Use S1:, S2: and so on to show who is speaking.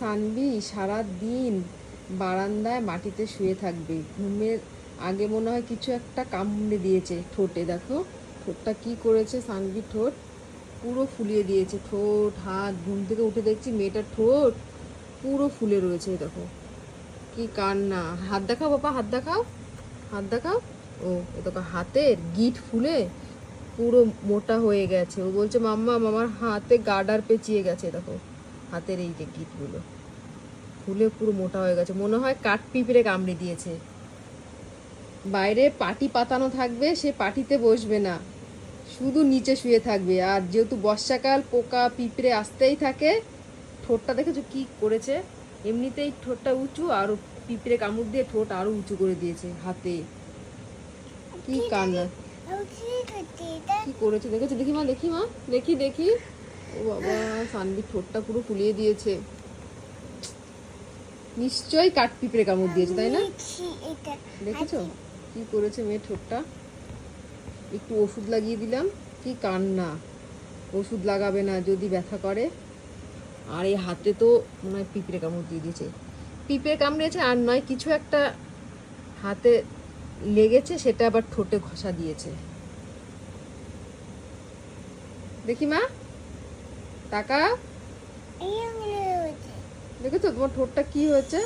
S1: সানবি সারা দিন বারান্দায় মাটিতে শুয়ে থাকবে, ঘুমের আগে মনে হয় কিছু একটা কামড়ে দিয়েছে ঠোঁটে। দেখো ঠোঁটটা কি করেছে, সানবি ঠোঁট পুরো ফুলিয়ে দিয়েছে, ঠোঁট হাত। ঘুম থেকে উঠে দেখছি মেয়েটার ঠোঁট পুরো ফুলে রয়েছে। দেখো কি কান্না। হাত দেখাও বাবা, হাত দেখাও, হাত দেখাও। ও দেখো হাতের গিট ফুলে পুরো মোটা হয়ে গেছে। ও বলছে মাম্মা আমার হাতে গার্ডার পেঁচিয়ে গেছে। দেখো হাতের এই যে গিটগুলো ফুলে পুরো মোটা হয়ে গেছে, মনে হয় কাঠ পিঁপড়ে কামড়ে দিয়েছে। বাইরে পাটি পাতানো থাকবে, সে পাটিতে বসবে না, শুধু নিচে শুয়ে থাকবে। আর যেহেতু বর্ষাকাল, পোকা পিঁপড়ে আসতেই থাকে। ঠোঁটটা দেখেছো কি করেছে, এমনিতেই ঠোঁটটা উঁচু, আর পিঁপড়ে কামড় দিয়ে ঠোঁট আরো উঁচু করে দিয়েছে হাতে। কি কান্না, কি করেছে দেখেছো, দেখি মা, দেখি মা, দেখি দেখি। ও বাবা, সানবির ঠোঁটটা পুরো ফুলিয়ে দিয়েছে। নিশ্চয়ই কাঠ পিঁপড়ে কামড় দিয়েছে, তাই না? দেখেছো কি করেছে মেয়ের ঠোঁটটা। একটু ওষুধ লাগিয়ে দিলাম। কি কান্না, ওষুধ লাগাবে না যদি ব্যথা করে। আর এই হাতে তো মনে হয় পিঁপড়ে কামড় দিয়ে দিয়েছে। পিঁপড়ে কামড়েছে আর নয়, কিছু একটা হাতে লেগেছে, সেটা আবার ঠোঁটে ঘষা দিয়েছে। দেখি মা, টাকা দেখেছো তোমার ঠোঁটটা কি হয়েছে।